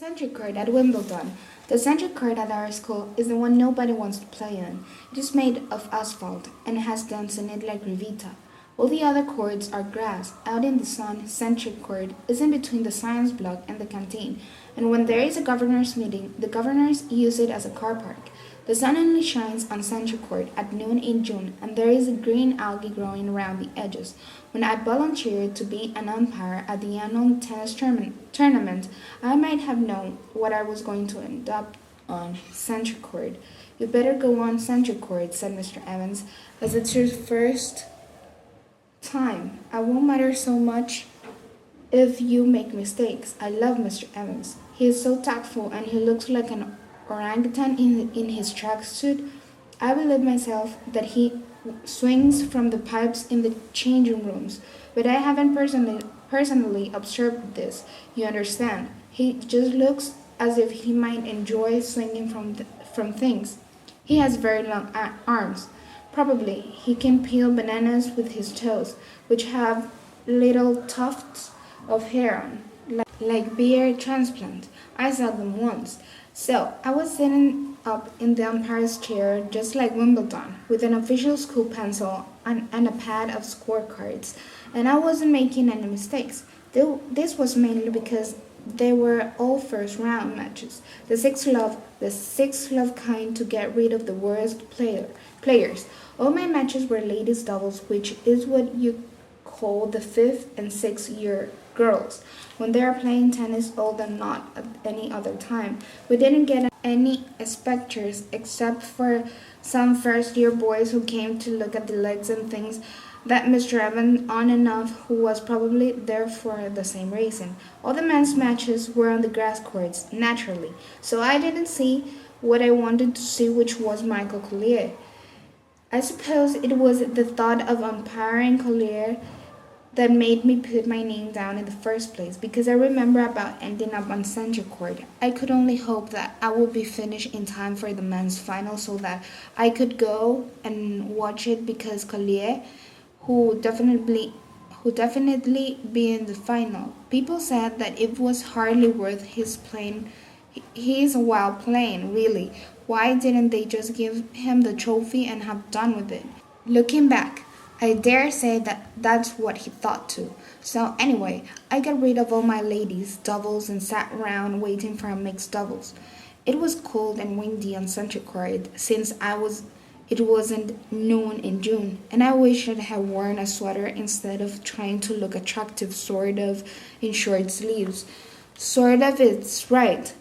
Century court at Wimbledon. The century court at our school is the one nobody wants to play on. It is made of asphalt and has dents in it like Rivita. All the other courts are grass. Out in the sun, Century court is in between the science block and the canteen. And when there is a governor's meeting, the governors use it as a car park. The sun only shines on Century Court at noon in June, and there is a green algae growing around the edges. When I volunteered to be an umpire at the annual tennis tournament, I might have known what I was going to end up on Century Court. You better go on Century Court, said Mr. Evans, as it's your first time. I won't matter so much if you make mistakes. I love Mr. Evans. He is so tactful and he looks like an orangutan in his tracksuit. I believe myself that he swings from the pipes in the changing rooms, but I haven't personally observed this. You understand? He just looks as if he might enjoy swinging from things. He has very long arms. Probably he can peel bananas with his toes, which have little tufts of hair on, like beard transplant. I saw them once. So, I was sitting up in the umpire's chair, just like Wimbledon, with an official school pencil and a pad of scorecards, and I wasn't making any mistakes. This was mainly because they were all first-round matches, the six love kind to get rid of the worst players. All my matches were ladies' doubles, which is what you call the 5th and 6th year girls when they are playing tennis all the not at any other time. We didn't get any spectators except for some first year boys who came to look at the legs and things that Mr. Evans on and off, who was probably there for the same reason. All the men's matches were on the grass courts, naturally, so I didn't see what I wanted to see, which was Michael Collier. I suppose it was the thought of umpiring Collier that made me put my name down in the first place, because I remember about ending up on Century Court. I could only hope that I would be finished in time for the men's final so that I could go and watch it, because Collier, who definitely be in the final. People said that it was hardly worth his playing. He is a wild playing, really. Why didn't they just give him the trophy and have done with it? Looking back, I dare say that that's what he thought too. So anyway, I got rid of all my ladies' doubles and sat around waiting for a mixed doubles. It was cold and windy on Century Court since it wasn't noon in June, and I wish I had worn a sweater instead of trying to look attractive sort of in short sleeves. Sort of, it's right.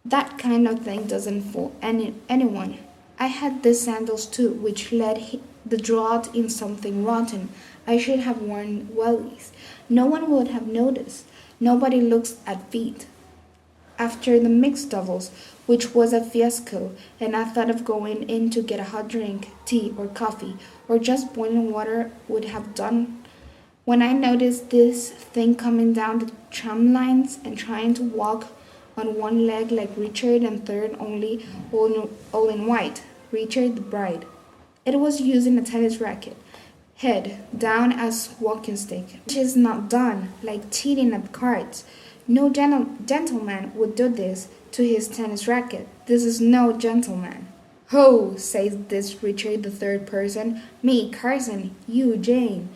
That kind of thing doesn't fool anyone. I had these sandals too, which let the draught in something rotten. I should have worn wellies. No one would have noticed. Nobody looks at feet. After the mixed doubles, which was a fiasco, and I thought of going in to get a hot drink, tea or coffee, or just boiling water would have done, when I noticed this thing coming down the tram lines and trying to walk on one leg like Richard and third only all in white, Richard the bride. It was using a tennis racket, head down as walking stick, which is not done, like cheating at cards. No gentleman would do this to his tennis racket. This is no gentleman. Ho, says this Richard the third person. Me, Carson, you, Jane.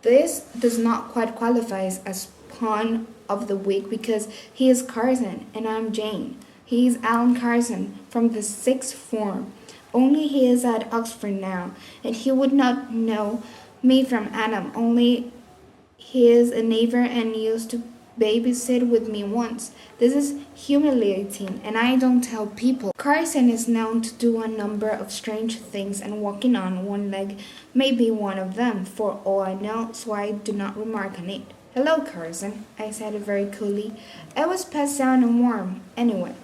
This does not quite qualify as pawn of the week because he is Carson and I'm Jane. He is Alan Carson from the 6th form. Only he is at Oxford now, and he would not know me from Adam, only he is a neighbor and used to babysit with me once. This is humiliating, and I don't tell people. Carson is known to do a number of strange things, and walking on one leg may be one of them, for all I know, so I do not remark on it. Hello, Carson, I said very coolly. I was passed down and warm. Anyway,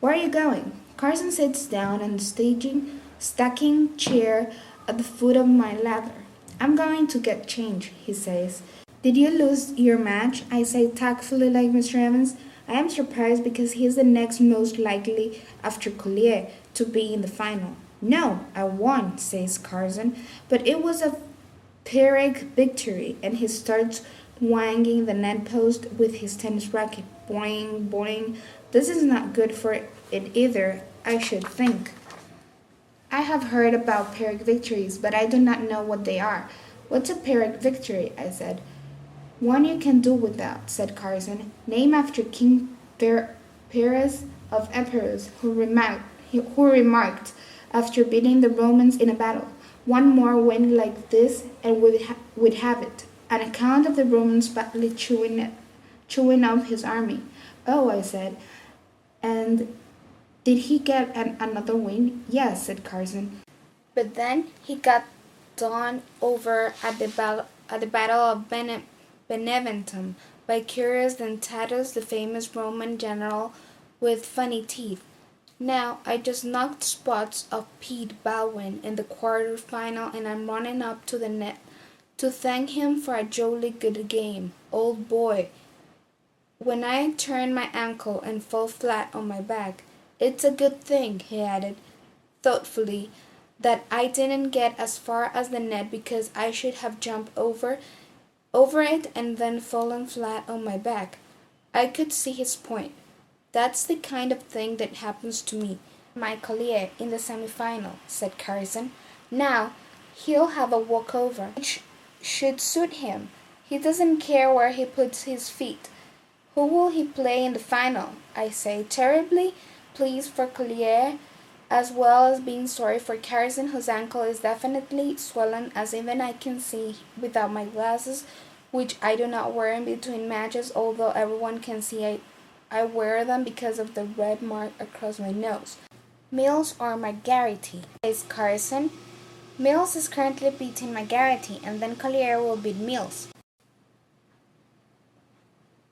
where are you going? Carson sits down on the stacking chair at the foot of my ladder. I'm going to get change, he says. Did you lose your match? I say tactfully like Mr. Evans. I am surprised because he is the next most likely, after Collier, to be in the final. No, I won, says Carson, but it was a Pyrrhic victory, and he starts wanging the net post with his tennis racket. boing, boing. This is not good for it either, I should think. I have heard about Pyrrhic victories, but I do not know what they are. What's a Pyrrhic victory? I said. One you can do without, said Carson, named after King Pyrrhus of Epirus, who remarked, after beating the Romans in a battle, one more win like this and would have it, an account of the Romans badly chewing up his army. Oh, I said, and did he get another win? Yes, said Carson. But then he got done over at the Battle of Beneventum by Curius Dentatus, the famous Roman general with funny teeth. Now I just knocked spots off Pete Baldwin in the quarter-final, and I'm running up to the net to thank him for a jolly good game, old boy. When I turn my ankle and fall flat on my back, it's a good thing, he added, thoughtfully, that I didn't get as far as the net, because I should have jumped over it and then fallen flat on my back. I could see his point. That's the kind of thing that happens to me, my Collier, in the semi-final, said Carson. Now he'll have a walkover, which should suit him. He doesn't care where he puts his feet. Who will he play in the final? I say, terribly pleased for Collier, as well as being sorry for Carson, whose ankle is definitely swollen, as even I can see without my glasses, which I do not wear in between matches, although everyone can see I wear them because of the red mark across my nose. Mills or Margarity, says Carson. Mills is currently beating Margarity, and then Collier will beat Mills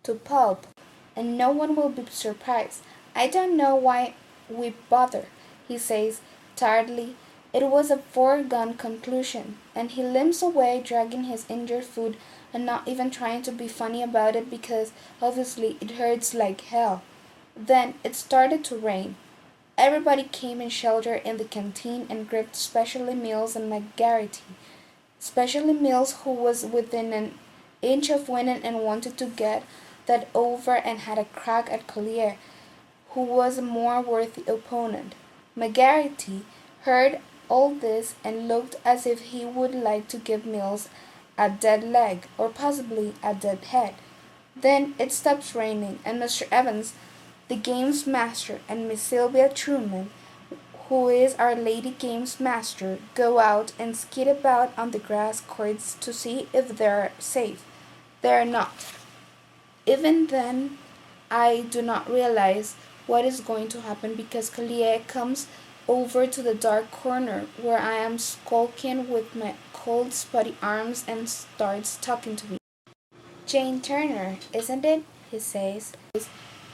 to pulp, and no one will be surprised. I don't know why we bother, he says tiredly. It was a foregone conclusion, and he limps away, dragging his injured foot and not even trying to be funny about it, because obviously it hurts like hell. Then it started to rain. Everybody came and sheltered in the canteen and gripped especially Mills and Margarity. Especially Mills, who was within an inch of winning and wanted to get that over and had a crack at Collier, who was a more worthy opponent. Margarity heard all this and looked as if he would like to give Mills a dead leg, or possibly a dead head. Then it stops raining, and Mr. Evans, the games master, and Miss Sylvia Truman, who is our lady games master, go out and skid about on the grass courts to see if they're safe. They're not. Even then, I do not realize what is going to happen, because Collier comes over to the dark corner where I am skulking with my cold, spotty arms, and starts talking to me. Jane Turner, isn't it? He says.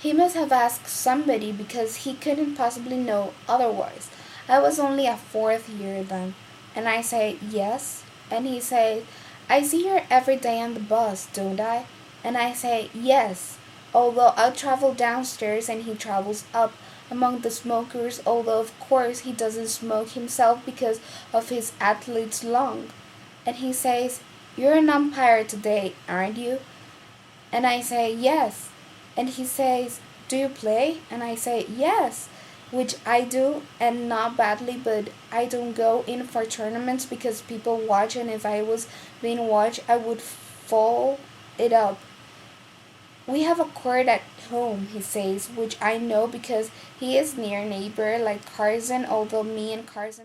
He must have asked somebody, because he couldn't possibly know otherwise. I was only a fourth year then. And I say, yes. And he says, I see her every day on the bus, don't I? And I say, yes, although I travel downstairs and he travels up among the smokers, although of course he doesn't smoke himself because of his athlete's lung. And he says, you're an umpire today, aren't you? And I say, yes. And he says, do you play? And I say, yes, which I do, and not badly, but I don't go in for tournaments because people watch, and if I was being watched, I would foul it up. We have a court at home, he says, which I know because he is near neighbor like Carson, although me and Carson